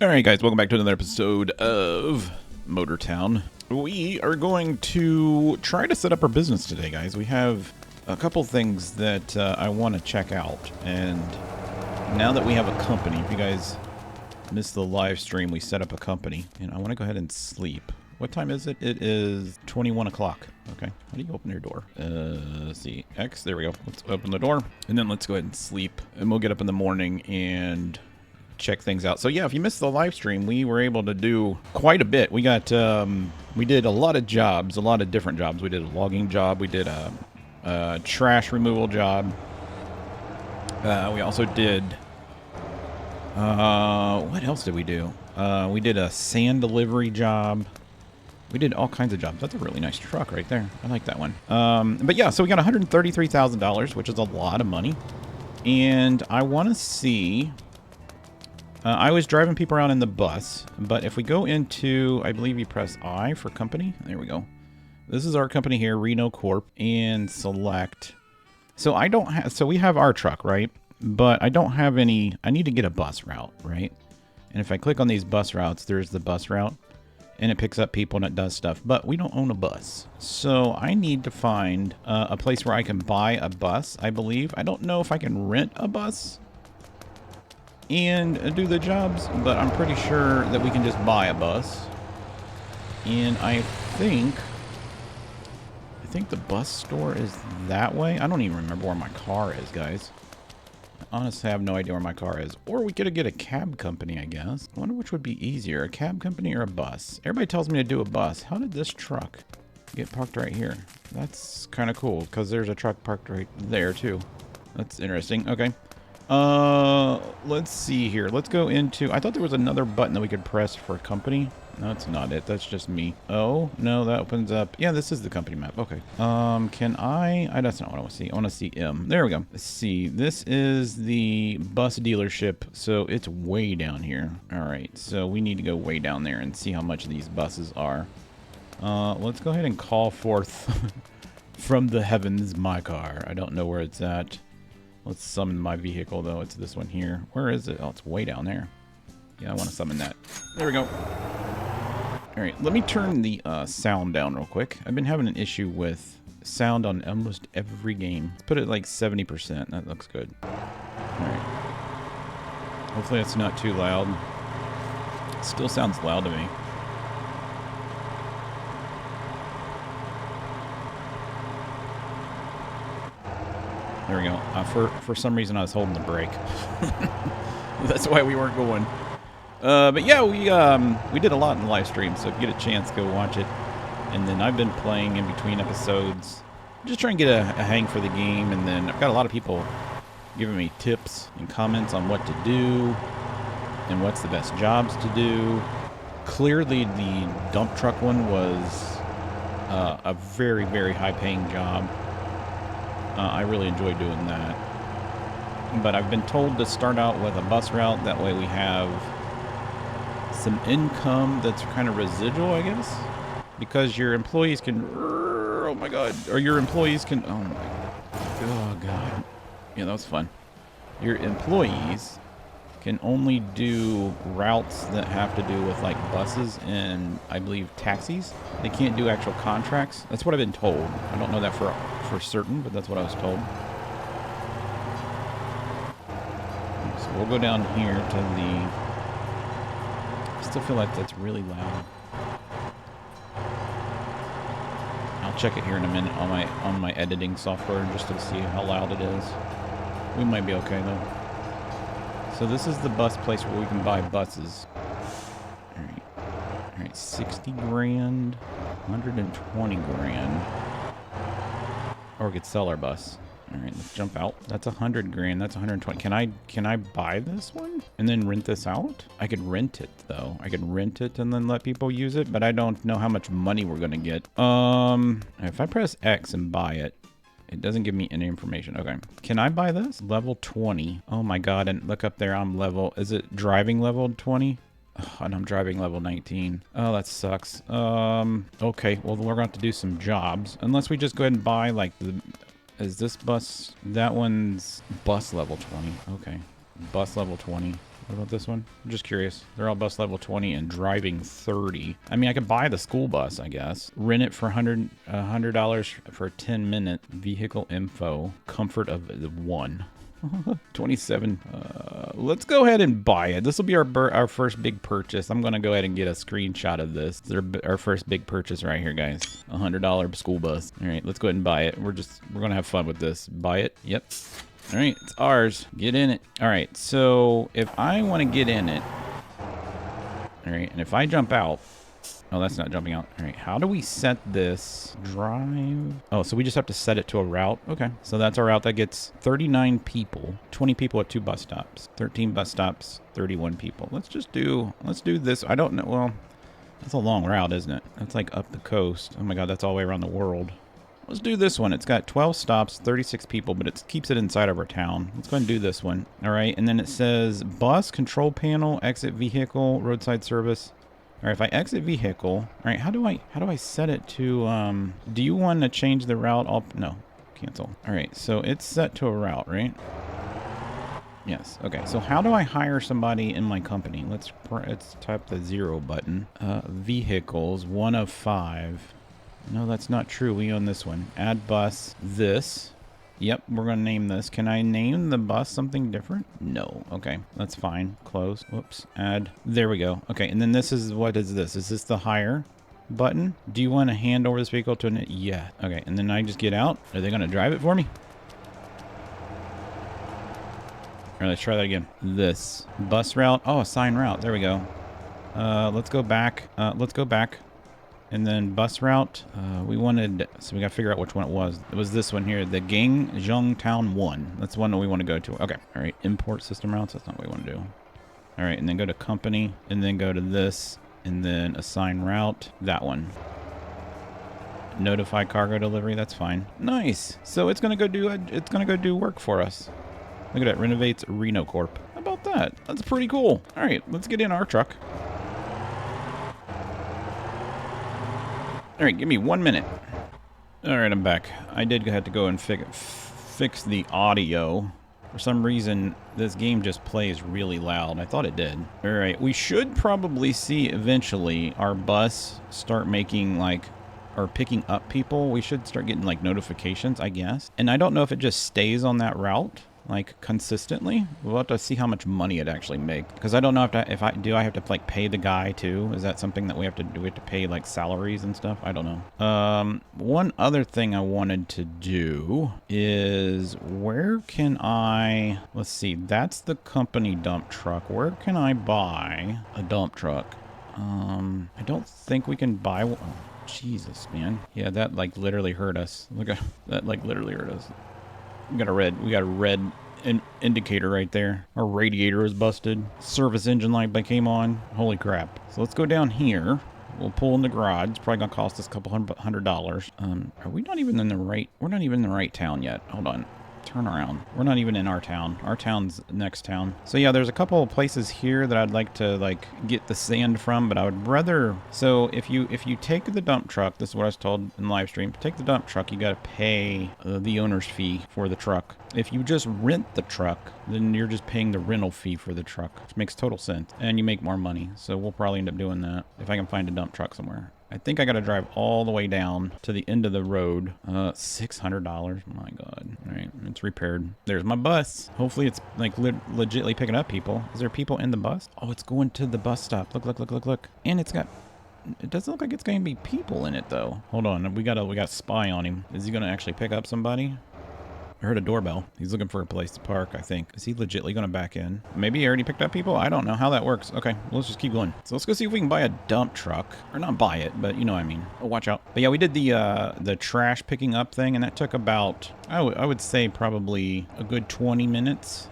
Alright guys, welcome back to another episode of Motortown. We are going to try to set up our business today, guys. We have a couple things that I want to check out, and now that we have a company, if you guys missed the live stream, we set up a company, and I want to go ahead and sleep. What time is it? It is 21 o'clock. Okay, how do you open your door? Let's see, X, there we go. Let's open the door, and then let's go ahead and sleep, and we'll get up in the morning and check things out. So yeah, if you missed the live stream, we were able to do quite a bit. We got we did a lot of jobs, a lot of different jobs. We did a logging job, we did a trash removal job, we also did what else did we do? We did a sand delivery job. We did all kinds of jobs. That's a really nice truck right there. I like that one. But yeah, so we got $133,000, which is a lot of money, and I want to see. I was driving people around in the bus, but if we go into, I believe you press I for company. There we go. This is our company here, Reno Corp, and select. So I don't have, so we have our truck, right? But I don't have any, I need to get a bus route, right? And if I click on these bus routes, there's the bus route, and it picks up people and it does stuff, but we don't own a bus. So I need to find a place where I can buy a bus, I believe. I don't know if I can rent a bus and do the jobs, but I'm pretty sure that we can just buy a bus. And I think the bus store is that way. I don't even remember where my car is, guys. I honestly have no idea where my car is. Or we could get a cab company, I guess. I wonder which would be easier, a cab company or a bus. Everybody tells me to do a bus. How did this truck get parked right here? That's kind of cool, because there's a truck parked right there too. That's interesting. Okay. Let's see here. Let's go into, I thought there was another button that we could press for company. No, that's not it. That's just me. Oh, no, that opens up. Yeah, this is the company map. Okay. Can that's not what I want to see. I want to see M. There we go. Let's see. This is the bus dealership. So it's way down here. All right. So we need to go way down there and see how much these buses are. Let's go ahead and call forth from the heavens my car. I don't know where it's at. Let's summon my vehicle, though. It's this one here. Where is it? Oh, it's way down there. Yeah, I want to summon that. There we go. All right, let me turn the sound down real quick. I've been having an issue with sound on almost every game. Let's put it like 70%. That looks good. All right. Hopefully it's not too loud. It still sounds loud to me. There we go. For some reason, I was holding the brake. That's why we weren't going. But yeah, we did a lot in the live stream, so if you get a chance, go watch it. And then I've been playing in between episodes, just trying to get a hang for the game. And then I've got a lot of people giving me tips and comments on what to do and what's the best jobs to do. Clearly, the dump truck one was a very, very high-paying job. I really enjoy doing that. But I've been told to start out with a bus route. That way we have some income that's kind of residual, I guess. Because your employees can... Oh my god. Or your employees can... Oh my... Oh god. Yeah, that was fun. Your employees can only do routes that have to do with like buses and I believe taxis. They can't do actual contracts. That's what I've been told. I don't know that for certain, but that's what I was told. So we'll go down here to the... I still feel like that's really loud. I'll check it here in a minute on my editing software just to see how loud it is. We might be okay though. So this is the bus place where we can buy buses. All right, 60 grand, 120 grand. Or we could sell our bus. All right, let's jump out. That's 100 grand. That's 120. Can I buy this one and then rent this out? I could rent it though. I could rent it and then let people use it, but I don't know how much money we're gonna get. If I press X and buy it, it doesn't give me any information. Okay. Can I buy this? Level 20. Oh my god, and look up there, I'm level... Is it driving level 20? Oh, and I'm driving level 19. Oh, that sucks. Okay, well, we're going to have to do some jobs. Unless we just go ahead and buy, like, the... Is this bus... That one's bus level 20. Okay. Bus level 20. What about this one? I'm just curious. They're all bus level 20 and driving 30. I mean, I could buy the school bus, I guess. Rent it for $100 for a 10-minute vehicle info. Comfort of the one. 27. Let's go ahead and buy it. This will be our first big purchase. I'm going to go ahead and get a screenshot of this. This is our first big purchase right here, guys. $100 school bus. All right, let's go ahead and buy it. We're going to have fun with this. Buy it. Yep. All right, it's ours. Get in it. All right, so if I want to get in it, all right, and if I jump out, oh, that's not jumping out. All right, how do we set this? Drive. Oh, so we just have to set it to a route. Okay, so that's our route. That gets 39 people, 20 people at 2 bus stops, 13 bus stops, 31 people. Let's do this. I don't know. Well, that's a long route, isn't it? That's like up the coast. Oh my God, that's all the way around the world. Let's do this one. It's got 12 stops, 36 people, but it keeps it inside of our town. Let's go ahead and do this one. All right, and then it says bus, control panel, exit vehicle, roadside service. All right, if I exit vehicle, all right, how do I set it to, do you want to change the route? No, cancel. All right, so it's set to a route, right? Yes, okay, so how do I hire somebody in my company? Let's type the 0 button. Vehicles, 1 of 5. No, that's not true. We own this one. Add bus. This. Yep, we're going to name this. Can I name the bus something different? No. Okay, that's fine. Close. Whoops. Add. There we go. Okay, and then this is, what is this? Is this the hire button? Do you want to hand over this vehicle to an... Yeah. Okay, and then I just get out. Are they going to drive it for me? All right, let's try that again. This. Bus route. Oh, assign route. There we go. Let's go back. Let's go back. And then bus route, we wanted, so we got to figure out which one it was. It was this one here, the Gangzhou Town 1. That's the one that we want to go to. Okay. All right. Import system routes. That's not what we want to do. All right. And then go to company and then go to this and then assign route. That one. Notify cargo delivery. That's fine. Nice. So it's going to go do work for us. Look at that. Renovates Reno Corp. How about that? That's pretty cool. All right. Let's get in our truck. All right, give me 1 minute. All right, I'm back. I did have to go and fix the audio. For some reason, this game just plays really loud. I thought it did. All right, we should probably see eventually our bus start making like, or picking up people. We should start getting like notifications, I guess. And I don't know if it just stays on that route like consistently. We'll have to see how much money it actually makes, because I don't know if I have to like pay the guy too. Is that something that we have to do? We have to pay like salaries and stuff? I don't know. One other thing I wanted to do is, where can I, let's see, that's the company dump truck. Where can I buy a dump truck? I don't think we can buy one. Oh, Jesus, man. Yeah, that like literally hurt us. Look at that, like literally hurt us. We got a red indicator right there. Our radiator is busted. Service engine light came on. Holy crap. So let's go down here. We'll pull in the garage. It's probably gonna cost us a couple $100. Are we not even in the right, we're not even in the right town yet. Hold on. Turn around. We're not even in our town. Our town's next town. So yeah, there's a couple of places here that I'd like to like get the sand from, but I would rather, so if you take the dump truck, this is what I was told in the live stream, take the dump truck, you got to pay the owner's fee for the truck. If you just rent the truck, then you're just paying the rental fee for the truck, which makes total sense, and you make more money. So we'll probably end up doing that if I can find a dump truck somewhere. I think I got to drive all the way down to the end of the road. $600. My God. All right. It's repaired. There's my bus. Hopefully it's like legitly picking up people. Is there people in the bus? Oh, it's going to the bus stop. Look, look, look, look, look. And it doesn't look like it's going to be people in it though. Hold on. We got a spy on him. Is he going to actually pick up somebody? I heard a doorbell. He's looking for a place to park, I think. Is he legitly going to back in? Maybe he already picked up people? I don't know how that works. Okay, well, let's just keep going. So let's go see if we can buy a dump truck. Or not buy it, but you know what I mean. Oh, watch out. But yeah, we did the trash picking up thing, and that took about, I would say probably a good 20 minutes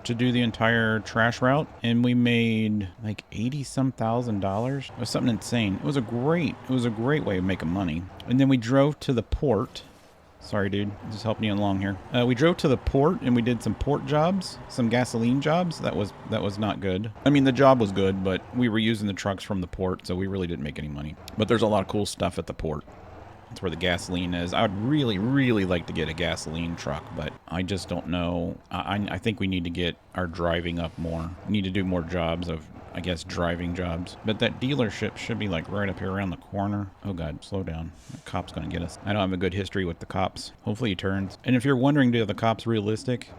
to do the entire trash route, and we made like $80-some thousand. It was something insane. It was a great way of making money. And then we drove to the port. Sorry, dude. Just helping you along here. We drove to the port and we did some port jobs, some gasoline jobs. That was not good. I mean, the job was good, but we were using the trucks from the port, so we really didn't make any money. But there's a lot of cool stuff at the port. That's where the gasoline is. I would really, really like to get a gasoline truck, but I just don't know. I think we need to get our driving up more. We need to do more jobs of, I guess, driving jobs. But that dealership should be like right up here around the corner. Oh God, slow down. The cop's gonna get us. I don't have a good history with the cops. Hopefully he turns. And if you're wondering, do the cops realistic?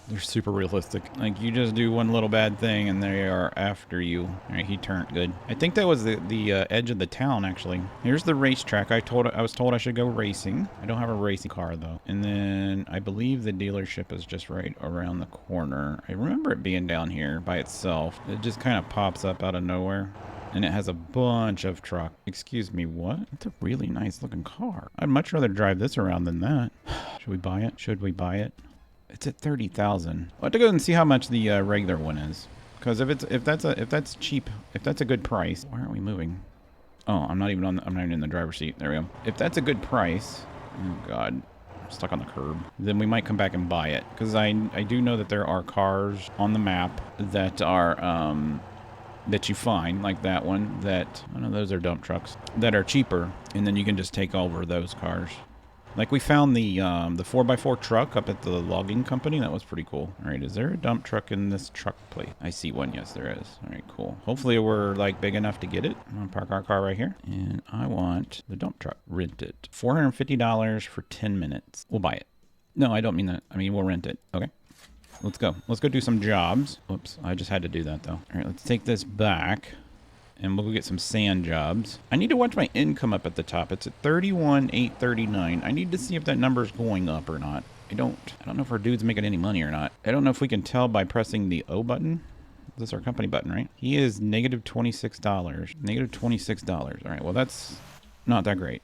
They're super realistic. Like, you just do one little bad thing and they are after you. All right, he turned good. I think that was the edge of the town, actually. Here's the racetrack. I was told I should go racing. I don't have a racing car, though. And then I believe the dealership is just right around the corner. I remember it being down here by itself. It just kind of pops up out of nowhere. And it has a bunch of truck. Excuse me, what? It's a really nice looking car. I'd much rather drive this around than that. Should we buy it? Should we buy it? It's at 30,000. I'll have to go and see how much the regular one is, because if that's cheap, if that's a good price. Why aren't we moving? Oh, I'm not even in the driver's seat. There we go. If that's a good price, oh God, I'm stuck on the curb. Then we might come back and buy it, because I do know that there are cars on the map that are that you find, like that one. That I know those are dump trucks that are cheaper, and then you can just take over those cars. Like, we found the 4x4 truck up at the logging company. That was pretty cool. All right, is there a dump truck in this truck plate? I see one. Yes, there is. All right, cool. Hopefully we're, like, big enough to get it. I'm going to park our car right here. And I want the dump truck. Rent it. $450 for 10 minutes. We'll buy it. No, I don't mean that. I mean, we'll rent it. Okay. Let's go. Let's go do some jobs. Whoops, I just had to do that, though. All right, let's take this back. And we'll go get some sand jobs. I need to watch my income up at the top. It's at 31,839. I need to see if that number's going up or not. I don't know if our dude's making any money or not. I don't know if we can tell by pressing the O button. This is our company button, right? He is negative $26. Negative $26. All right, well, that's not that great.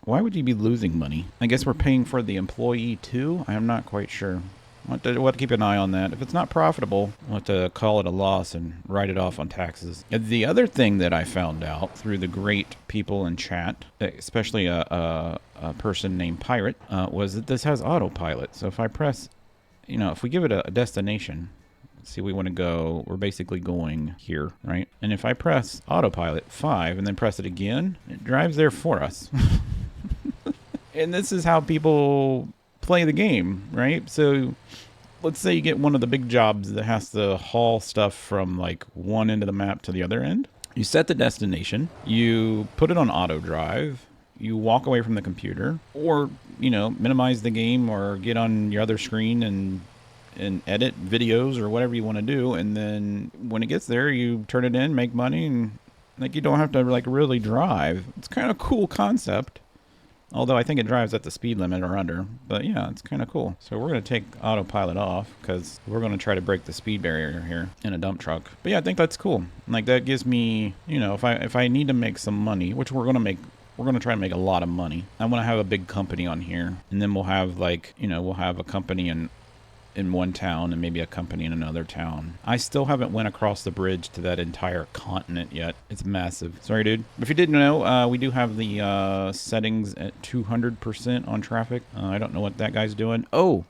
Why would you be losing money? I guess we're paying for the employee too? I'm not quite sure. We'll have to keep an eye on that. If it's not profitable, we'll have to call it a loss and write it off on taxes. The other thing that I found out through the great people in chat, especially a person named Pirate, was that this has autopilot. So if I press, if we give it a destination, let's see, we want to go, we're basically going here, right? And if I press autopilot 5 and then press it again, it drives there for us. And this is how people play the game, right? So let's say you get one of the big jobs that has to haul stuff from like one end of the map to the other end. You set the destination, you put it on auto drive, you walk away from the computer, or minimize the game or get on your other screen and edit videos or whatever you want to do, and then when it gets there you turn it in, make money, and like you don't have to like really drive. It's kind of a cool concept. Although I think it drives at the speed limit or under. But yeah, it's kind of cool. So we're going to take autopilot off because we're going to try to break the speed barrier here in a dump truck. But yeah, I think that's cool. Like, that gives me, if I need to make some money, which we're going to try and make a lot of money. I want to have a big company on here. And then we'll have we'll have a company in one town and maybe a company in another town. I still haven't went across the bridge to that entire continent yet. It's massive. Sorry, dude. If you didn't know, we do have the settings at 200% on traffic. I don't know what that guy's doing. Oh,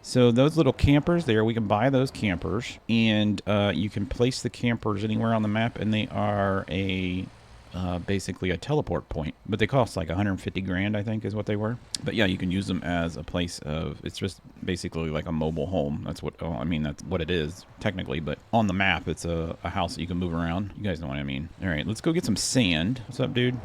so those little campers there, we can buy those campers, and you can place the campers anywhere on the map, and they are basically a teleport point, but they cost like 150 grand, I think is what they were. But yeah, you can use them as a place of, it's just basically like a mobile home. That's what it is technically, but on the map, it's a house that you can move around. You guys know what I mean. All right, let's go get some sand. What's up, dude?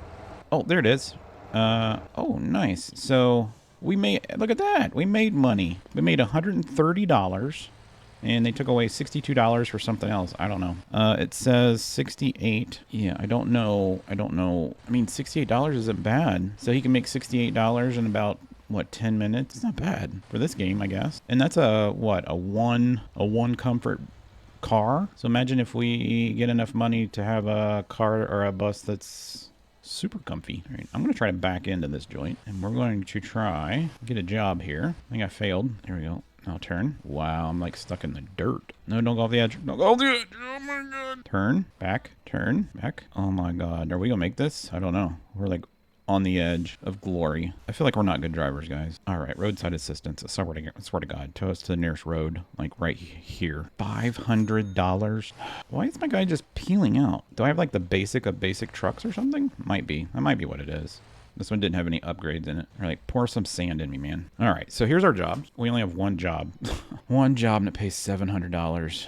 Oh, there it is. Oh, nice. So look at that. We made money. We made $130. And they took away $62 for something else. I don't know. It says 68. Yeah, I don't know. I mean, $68 isn't bad. So he can make $68 in about, 10 minutes? It's not bad for this game, I guess. And that's a one comfort car. So imagine if we get enough money to have a car or a bus that's super comfy. All right, I'm going to try to back into this joint. And we're going to try get a job here. I think I failed. There we go. I'll turn. Wow, I'm like stuck in the dirt. No, don't go off the edge. Don't go off the edge. Oh my god. Turn. Back. Turn. Back. Oh my god. Are we gonna make this? I don't know. We're like on the edge of glory. I feel like we're not good drivers, guys. All right, roadside assistance. I swear to God. Tow us to the nearest road, like right here. $500. Why is my guy just peeling out? Do I have like the basic of basic trucks or something? Might be. That might be what it is. This one didn't have any upgrades in it. All right, pour some sand in me, man. All right, so here's our job. We only have one job. One job and it pays $700.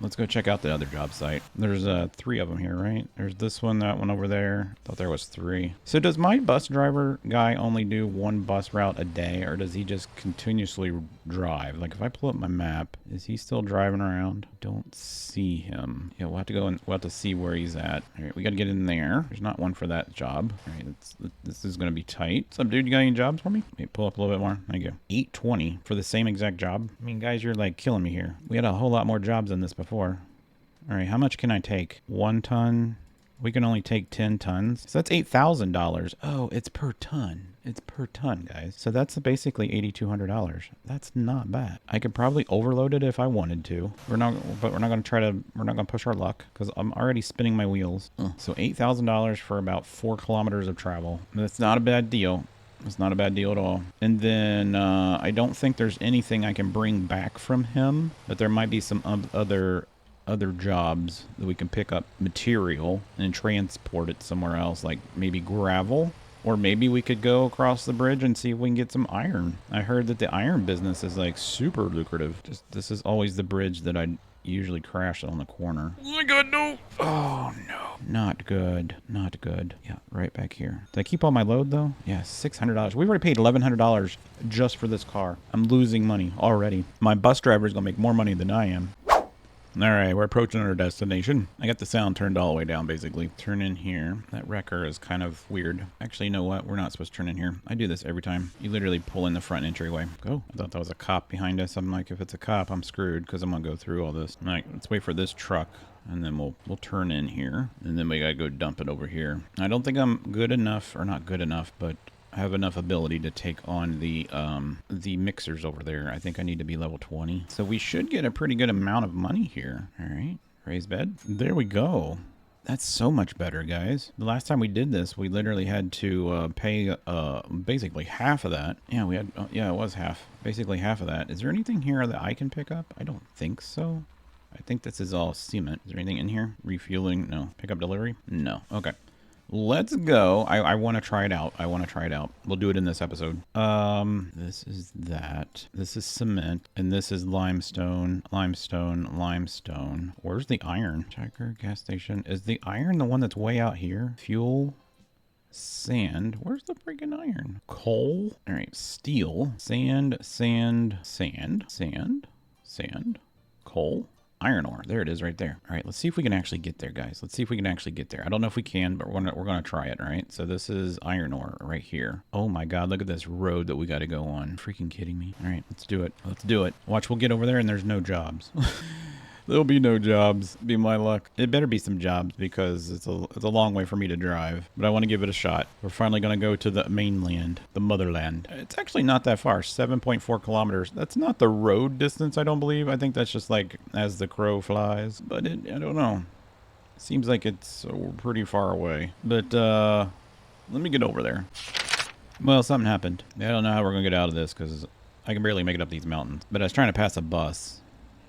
Let's go check out the other job site. There's 3 of them here, right? There's this one, that one over there. Thought there was 3. So does my bus driver guy only do 1 bus route a day, or does he just continuously drive? Like if I pull up my map, is he still driving around? Don't see him. Yeah, we'll have to go and we'll have to see where he's at. All right, we got to get in there. There's not one for that job. All right, this is going to be tight. What's up, dude? You got any jobs for me? Wait, pull up a little bit more. Thank you. 820 for the same exact job. I mean, guys, you're like killing me here. We had a whole lot more jobs than this before. All right, how much can I take? 1 ton. We can only take 10 tons. So that's $8,000. Oh, it's per ton. It's per ton, guys. So that's basically $8,200. That's not bad. I could probably overload it if I wanted to. But we're not going to push our luck because I'm already spinning my wheels. So $8,000 for about 4 kilometers of travel. That's not a bad deal. It's not a bad deal at all. And then I don't think there's anything I can bring back from him, but there might be some other jobs that we can pick up material and transport it somewhere else, like maybe gravel, or maybe we could go across the bridge and see if we can get some iron. I heard that the iron business is like super lucrative. Just this is always the bridge that I usually crash on the corner. Oh my god, no! Oh no, not good, not good. Yeah, right back here. Did I keep all my load though? Yeah, $600. We've already paid $1,100 just for this car. I'm losing money already. My bus driver is gonna make more money than I am. All right, we're approaching our destination. I got the sound turned all the way down, basically. Turn in here. That wrecker is kind of weird. Actually, you know what? We're not supposed to turn in here. I do this every time. You literally pull in the front entryway. Go. I thought that was a cop behind us. I'm like, if it's a cop, I'm screwed because I'm going to go through all this. All right, let's wait for this truck. And then we'll turn in here. And then we got to go dump it over here. I don't think I'm good enough, or not good enough, but I have enough ability to take on the mixers over there. I think I need to be level 20. So we should get a pretty good amount of money here. All right, raise bed. There we go. That's so much better, guys. The last time we did this, we literally had to pay basically half of that. Yeah, we had, yeah, it was half. Basically half of that. Is there anything here that I can pick up? I don't think so. I think this is all cement. Is there anything in here? Refueling? No. Pick up delivery? No. Okay. Let's go. I want to try it out. I want to try it out. We'll do it in this episode. This is that. This is cement. And this is limestone, limestone, limestone. Where's the iron? Checker, gas station. Is the iron the one that's way out here? Fuel, sand. Where's the freaking iron? Coal. All right, steel, sand, sand, sand, sand, sand, coal. Iron ore. There it is right there. All right, let's see if we can actually get there, guys. Let's see if we can actually get there. I don't know if we can, but we're gonna try it, all right? So this is iron ore right here. Oh my god, look at this road that we got to go on. Freaking kidding me. All right, let's do it. Let's do it. Watch, we'll get over there and there's no jobs. There'll be no jobs. Be my luck. It better be some jobs because it's a long way for me to drive. But I want to give it a shot. We're finally going to go to the mainland, the motherland. It's actually not that far. 7.4 kilometers. That's not the road distance, I don't believe. I think that's just like as the crow flies. But I don't know. Seems like it's pretty far away. But let me get over there. Well, something happened. I don't know how we're going to get out of this because I can barely make it up these mountains. But I was trying to pass a bus.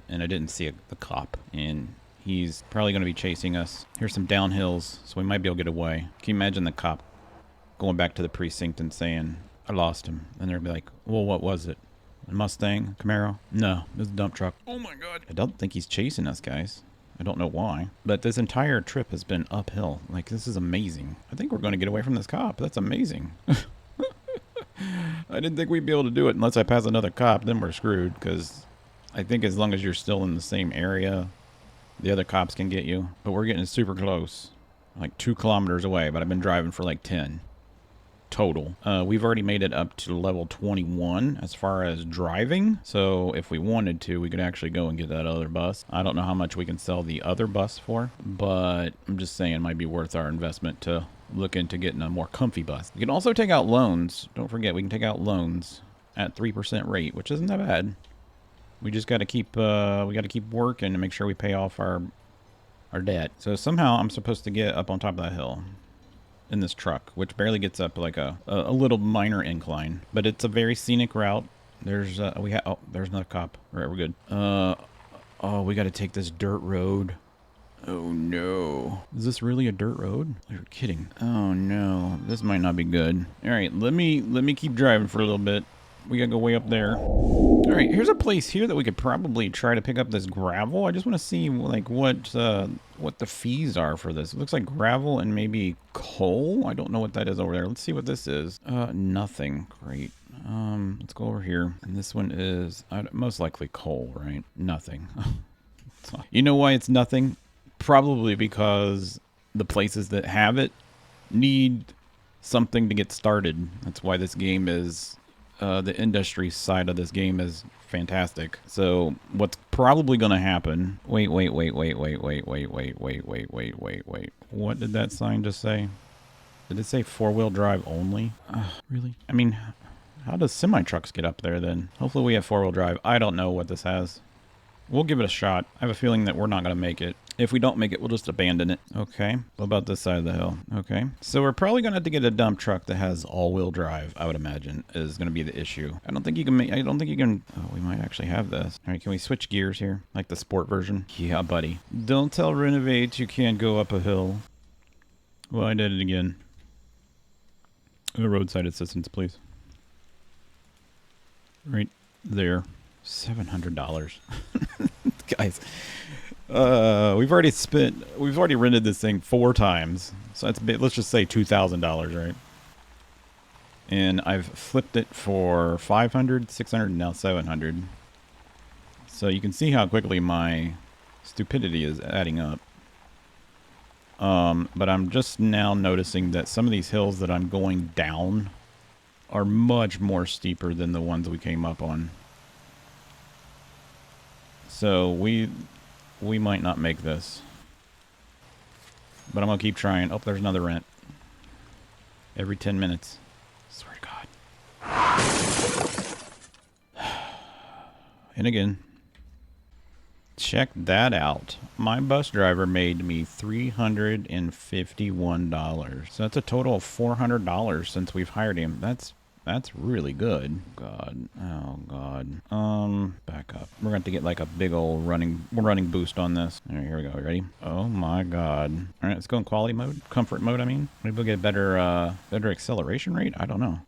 And I didn't see the cop, and he's probably going to be chasing us. Here's some downhills, so we might be able to get away. Can you imagine the cop going back to the precinct and saying, I lost him? And they'll be like, well, what was it? A Mustang? Camaro? No, it was a dump truck. Oh my god. I don't think he's chasing us, guys. I don't know why. But this entire trip has been uphill. Like, this is amazing. I think we're going to get away from this cop. That's amazing. I didn't think we'd be able to do it unless I pass another cop. Then we're screwed, because I think as long as you're still in the same area, the other cops can get you. But we're getting super close. Like 2 kilometers away, but I've been driving for like 10 total. We've already made it up to level 21 as far as driving. So if we wanted to, we could actually go and get that other bus. I don't know how much we can sell the other bus for, but I'm just saying it might be worth our investment to look into getting a more comfy bus. You can also take out loans. Don't forget, we can take out loans at 3% rate, which isn't that bad. We just got to keep working to make sure we pay off our debt. So somehow I'm supposed to get up on top of that hill in this truck, which barely gets up like a little minor incline, but it's a very scenic route. There's there's another cop. All right, we're good. Oh, we got to take this dirt road. Oh no. Is this really a dirt road? You're kidding. Oh no. This might not be good. Alright, let me keep driving for a little bit. We gotta go way up there. Alright, here's a place here that we could probably try to pick up this gravel. I just want to see like what the fees are for this. It looks like gravel and maybe coal. I don't know what that is over there. Let's see what this is. Nothing. Great. Let's go over here. And this one is most likely coal, right? Nothing. You know why it's nothing? Probably because the places that have it need something to get started. That's why this game is, the industry side of this game is fantastic. So what's probably going to happen... Wait. What did that sign just say? Did it say four-wheel drive only? Really? I mean, how does semi-trucks get up there then? Hopefully we have four-wheel drive. I don't know what this has. We'll give it a shot. I have a feeling that we're not going to make it. If we don't make it, we'll just abandon it. Okay. What about this side of the hill? Okay. So we're probably going to have to get a dump truck that has all-wheel drive, I would imagine, is going to be the issue. I don't think you can make... I don't think you can... Oh, we might actually have this. All right, can we switch gears here? Like the sport version? Yeah, buddy. Don't tell Renovate you can't go up a hill. Well, I did it again. Roadside assistance, please. Right there. $700. Guys, we've already rented this thing 4 times. So that's, let's just say $2,000, right? And I've flipped it for 500, 600, and now 700. So you can see how quickly my stupidity is adding up. But I'm just now noticing that some of these hills that I'm going down are much more steeper than the ones we came up on. So we might not make this. But I'm going to keep trying. Oh, there's another rent. Every 10 minutes. Swear to God. And again. Check that out. My bus driver made me $351. So that's a total of $400 since we've hired him. That's really good. God. Oh, God. Back up. We're going to have to get like a big old running boost on this. All right, here we go. You ready? Oh, my God. All right, let's go in quality mode. Comfort mode, I mean. Maybe we'll get better acceleration rate? I don't know.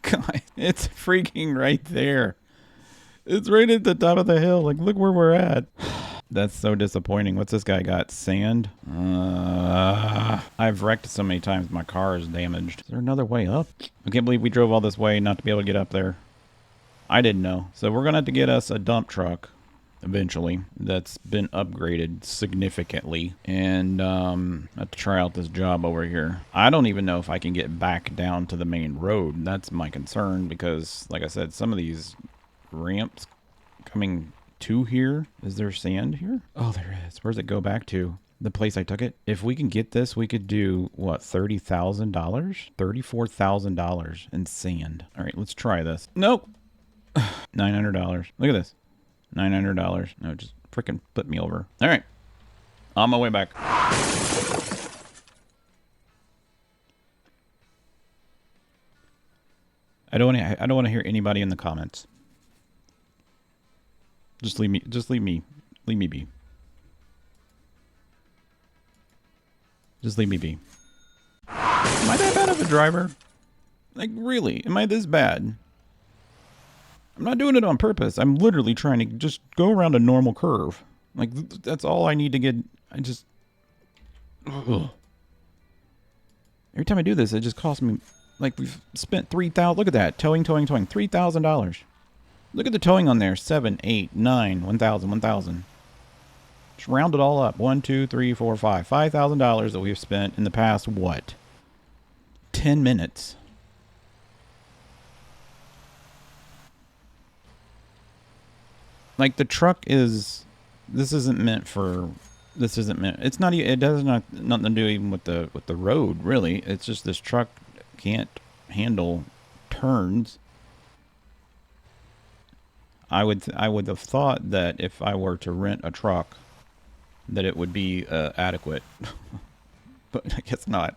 God, it's freaking right there. It's right at the top of the hill. Like, look where we're at. That's so disappointing. What's this guy got? Sand? I've wrecked so many times my car is damaged. Is there another way up? I can't believe we drove all this way not to be able to get up there. I didn't know. So we're going to have to get us a dump truck eventually that's been upgraded significantly. And I have to try out this job over here. I don't even know if I can get back down to the main road. That's my concern because, like I said, some of these ramps coming to here. Is there sand here? Oh, there is. Where does it go back to? The place I took it? If we can get this, we could do, what, $30,000? $34,000 in sand. All right, let's try this. Nope. $900. Look at this. $900. No, just freaking put me over. All right. On my way back. I don't want to hear anybody in the comments. Just leave me be. Just leave me be. Am I that bad of a driver? Like, really? Am I this bad? I'm not doing it on purpose. I'm literally trying to just go around a normal curve. Like, that's all I need to get. I just... Ugh. Every time I do this, it just costs me... Like, we've spent $3,000... Look at that. Towing. $3,000. Look at the towing on there. 7, 8, 9, 1,000, 1,000. Just round it all up. 1, 2, 3, 4, 5. $5,000 that we've spent in the past, what? 10 minutes. Like, the truck is... This isn't meant for... This isn't meant... It's not... It does nothing to do even with the road, really. It's just this truck can't handle turns. I would have thought that if I were to rent a truck, that it would be adequate, but I guess not.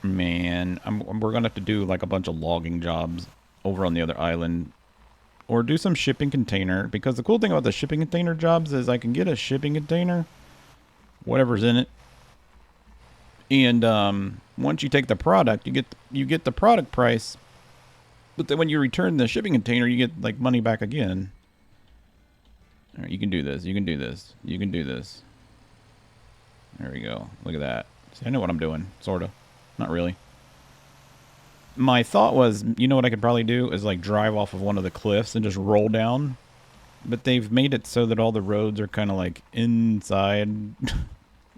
Man, we're gonna have to do like a bunch of logging jobs over on the other island or do some shipping container, because the cool thing about the shipping container jobs is I can get a shipping container, whatever's in it, and once you take the product, you get the product price, but then when you return the shipping container, you get like money back again. All right, you can do this. You can do this. You can do this. There we go. Look at that. See, I know what I'm doing, sorta. Not really. My thought was, you know what I could probably do is like drive off of one of the cliffs and just roll down. But they've made it so that all the roads are kind of like inside.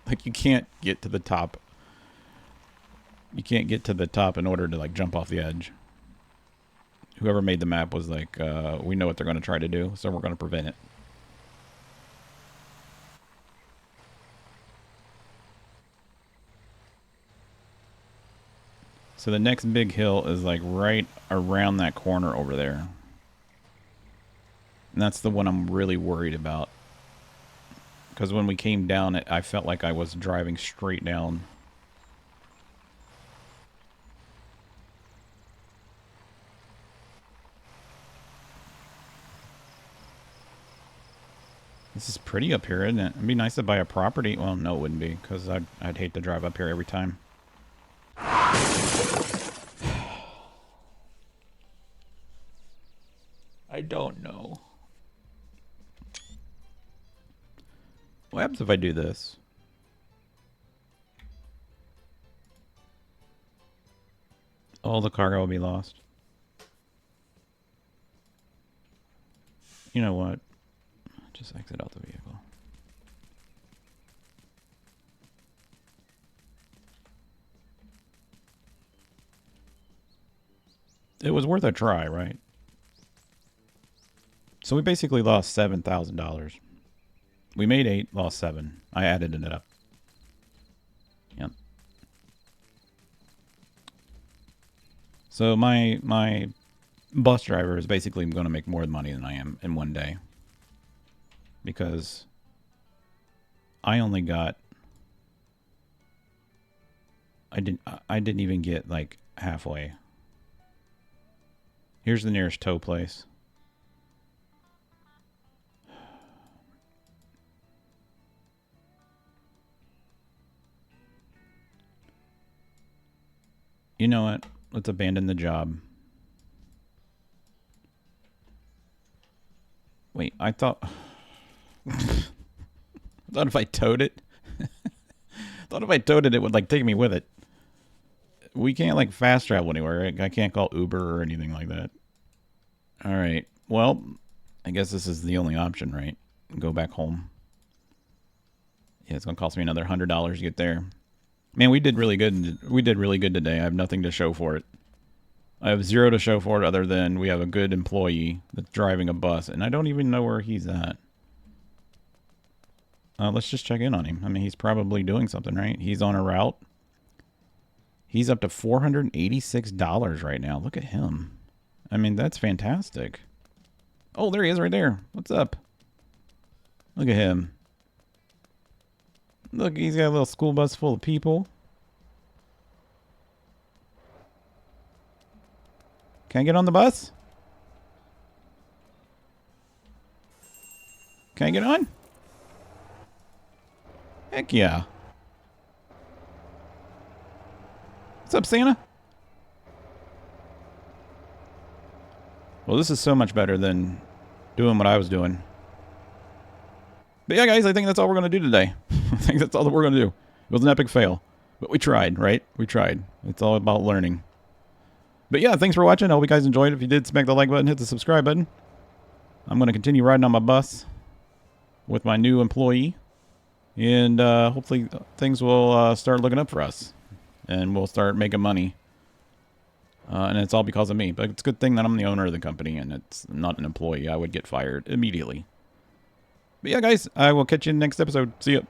Like you can't get to the top. You can't get to the top in order to like jump off the edge. Whoever made the map was like, we know what they're going to try to do, so we're going to prevent it. So the next big hill is like right around that corner over there. And that's the one I'm really worried about. Because when we came down it, I felt like I was driving straight down. This is pretty up here, isn't it? It'd be nice to buy a property. Well, no, it wouldn't be, because I'd hate to drive up here every time. I don't know. What happens if I do this? All the cargo will be lost. You know what? Just exit out the vehicle. It was worth a try, right? So we basically lost $7,000. We made 8, lost 7. I added it up. Yep. So my bus driver is basically going to make more money than I am in one day. Because I only got... I didn't even get like halfway. Here's the nearest tow place. You know what? Let's abandon the job. Wait, I thought... I thought if I towed it... thought if I towed it, it would like take me with it. We can't like fast travel anywhere, right? I can't call Uber or anything like that. Alright. Well, I guess this is the only option, right? Go back home. Yeah, it's going to cost me another $100 to get there. Man, we did really good. We did really good today. I have nothing to show for it. I have 0 to show for it other than we have a good employee that's driving a bus, and I don't even know where he's at. Let's just check in on him. I mean, he's probably doing something, right? He's on a route. He's up to $486 right now. Look at him. I mean, that's fantastic. Oh, there he is right there. What's up? Look at him. Look, he's got a little school bus full of people. Can I get on the bus? Can I get on? Heck yeah. What's up, Santa? Well, this is so much better than doing what I was doing. But yeah, guys, I think that's all we're going to do today. I think that's all that we're going to do. It was an epic fail. But we tried, right? We tried. It's all about learning. But yeah, thanks for watching. I hope you guys enjoyed. If you did, smack the like button, hit the subscribe button. I'm going to continue riding on my bus with my new employee. And hopefully things will start looking up for us. And we'll start making money. And it's all because of me. But it's a good thing that I'm the owner of the company and it's not an employee. I would get fired immediately. But yeah, guys, I will catch you in the next episode. See ya.